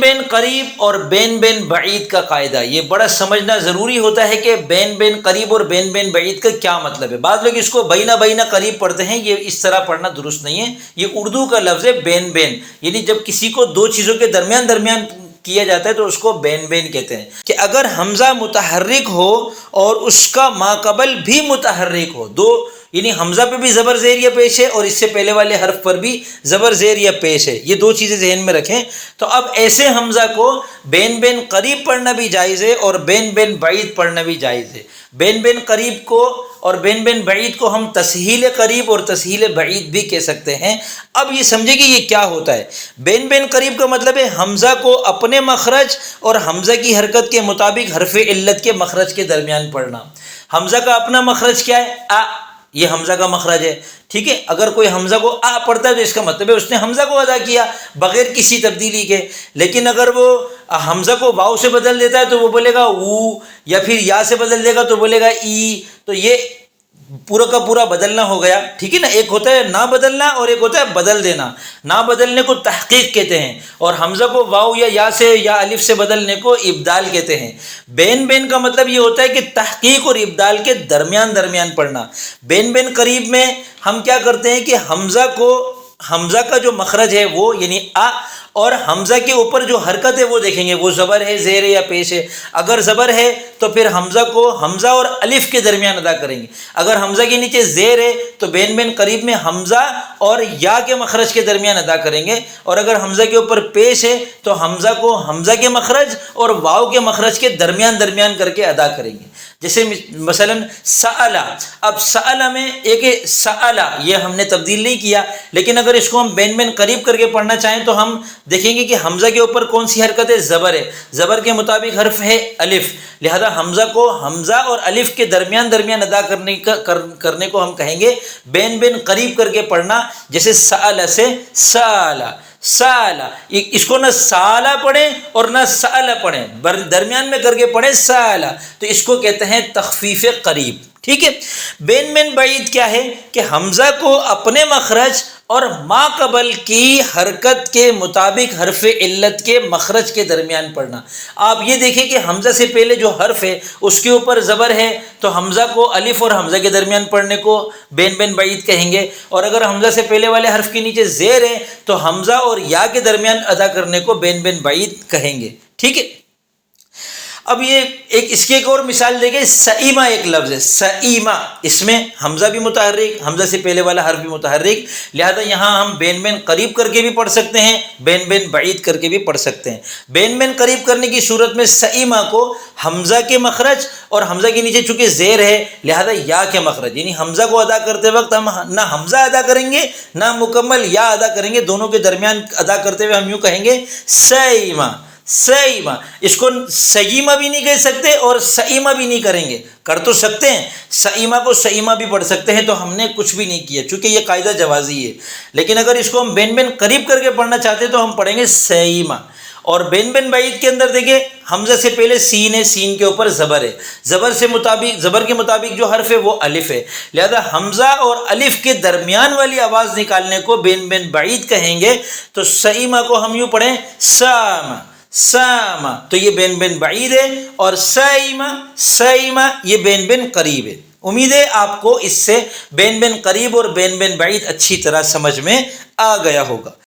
بین قریب اور بین بین بعید کا قاعدہ یہ بڑا سمجھنا ضروری ہوتا ہے کہ بین بین قریب اور بین بین بعید کا کیا مطلب ہے۔ بعض لوگ اس کو بینہ بینہ قریب پڑھتے ہیں، یہ اس طرح پڑھنا درست نہیں ہے۔ یہ اردو کا لفظ ہے بین بین، یعنی جب کسی کو دو چیزوں کے درمیان کیا جاتا ہے تو اس کو بین بین کہتے ہیں۔ کہ اگر حمزہ متحرک ہو اور اس کا ماقبل بھی متحرک ہو، دو یعنی حمزہ پہ بھی زبر زیر یا پیش ہے اور اس سے پہلے والے حرف پر بھی زبر زیر یا پیش ہے، یہ دو چیزیں ذہن میں رکھیں۔ تو اب ایسے حمزہ کو بین بین قریب پڑھنا بھی جائز ہے اور بین بین بعید پڑھنا بھی جائز ہے۔ بین بین قریب کو اور بین بین بعید کو ہم تسہیل قریب اور تسہیل بعید بھی کہہ سکتے ہیں۔ اب یہ سمجھے کہ یہ کیا ہوتا ہے۔ بین بین قریب کا مطلب ہے حمزہ کو اپنے مخرج اور حمزہ کی حرکت کے مطابق حرف علت کے مخرج کے درمیان پڑھنا۔ حمزہ کا اپنا مخرج کیا ہے؟ آ، یہ حمزہ کا مخرج ہے، ٹھیک ہے۔ اگر کوئی حمزہ کو آ پڑھتا ہے تو اس کا مطلب ہے اس نے حمزہ کو ادا کیا بغیر کسی تبدیلی کے۔ لیکن اگر وہ حمزہ کو واو سے بدل دیتا ہے تو وہ بولے گا او، یا پھر یا سے بدل دے گا تو بولے گا ای، تو یہ پورا کا پورا بدلنا ہو گیا، ٹھیک ہے نا۔ ایک ہوتا ہے نہ بدلنا اور ایک ہوتا ہے بدل دینا۔ نہ بدلنے کو تحقیق کہتے ہیں اور حمزہ کو واو یا سے یا الف سے بدلنے کو ابدال کہتے ہیں۔ بین بین کا مطلب یہ ہوتا ہے کہ تحقیق اور ابدال کے درمیان پڑھنا۔ بین بین قریب میں ہم کیا کرتے ہیں کہ حمزہ کا جو مخرج ہے وہ یعنی آ، اور حمزہ کے اوپر جو حرکت ہے وہ دیکھیں گے، وہ زبر ہے، زیر ہے یا پیش ہے۔ اگر زبر ہے تو پھر حمزہ کو حمزہ اور الف کے درمیان ادا کریں گے۔ اگر حمزہ کے نیچے زیر ہے تو بین بین قریب میں حمزہ اور یا کے مخرج کے درمیان ادا کریں گے، اور اگر حمزہ کے اوپر پیش ہے تو حمزہ کو حمزہ کے مخرج اور واو کے مخرج کے درمیان کر کے ادا کریں گے۔ جیسے مثلا سألا، اب سألا میں ایک سألا یہ ہم نے تبدیل نہیں کیا، لیکن اگر اس کو ہم بین بین قریب کر کے پڑھنا چاہیں تو ہم دیکھیں گے کہ حمزہ کے اوپر کون سی حرکت ہے؟ زبر ہے، زبر کے مطابق حرف ہے الف، لہذا حمزہ کو حمزہ اور الف کے درمیان ادا کرنے کو ہم کہیں گے بین بین قریب کر کے پڑھنا۔ جیسے سألا سے سالا، سالا، اس کو نہ سالا پڑھیں اور نہ سالا پڑھیں، درمیان میں کر کے پڑھیں سالا، تو اس کو کہتے ہیں تخفیف قریب، ٹھیک ہے۔ بین بین بعید کیا ہے کہ حمزہ کو اپنے مخرج اور ما قبل کی حرکت کے مطابق حرف علت کے مخرج کے درمیان پڑھنا۔ آپ یہ دیکھیں کہ حمزہ سے پہلے جو حرف ہے اس کے اوپر زبر ہے تو حمزہ کو الف اور حمزہ کے درمیان پڑھنے کو بین بین بعید کہیں گے، اور اگر حمزہ سے پہلے والے حرف کے نیچے زیر ہے تو حمزہ اور یا کے درمیان ادا کرنے کو بین بین بعید کہیں گے، ٹھیک ہے۔ اب یہ اس کی ایک اور مثال دیکھیں، سئیمہ ایک لفظ ہے، سئیمہ، اس میں حمزہ بھی متحرک، حمزہ سے پہلے والا حرف بھی متحرک، لہذا یہاں ہم بین بین قریب کر کے بھی پڑھ سکتے ہیں، بین بین بعید کر کے بھی پڑھ سکتے ہیں۔ بین بین قریب کرنے کی صورت میں سئیمہ کو حمزہ کے مخرج اور حمزہ کے نیچے چونکہ زیر ہے لہذا یا کے مخرج، یعنی حمزہ کو ادا کرتے وقت ہم نہ حمزہ ادا کریں گے نہ مکمل یا ادا کریں گے، دونوں کے درمیان ادا کرتے ہوئے ہم یوں کہیں گے سئیمہ، سئیمہ۔ اس کو سئیمہ بھی نہیں کہہ سکتے اور سئیمہ بھی نہیں کریں گے، کر تو سکتے ہیں، سئیمہ کو سئیمہ بھی پڑھ سکتے ہیں، تو ہم نے کچھ بھی نہیں کیا چونکہ یہ قاعدہ جوازی ہے۔ لیکن اگر اس کو ہم بین بین قریب کر کے پڑھنا چاہتے ہیں تو ہم پڑھیں گے سئیمہ۔ اور بین بین بعید کے اندر دیکھیں حمزہ سے پہلے سین ہے، سین کے اوپر زبر ہے، زبر کے مطابق جو حرف ہے وہ الف ہے، لہذا حمزہ اور الف کے درمیان والی آواز نکالنے کو بین بین بعید کہیں گے۔ تو سئیمہ کو ہم یوں پڑھیں سامہ، سامہ، تو یہ بین بین بعید ہے، اور سائمہ، سائمہ یہ بین بین قریب ہے۔ امید ہے آپ کو اس سے بین بین قریب اور بین بین بعید اچھی طرح سمجھ میں آ گیا ہوگا۔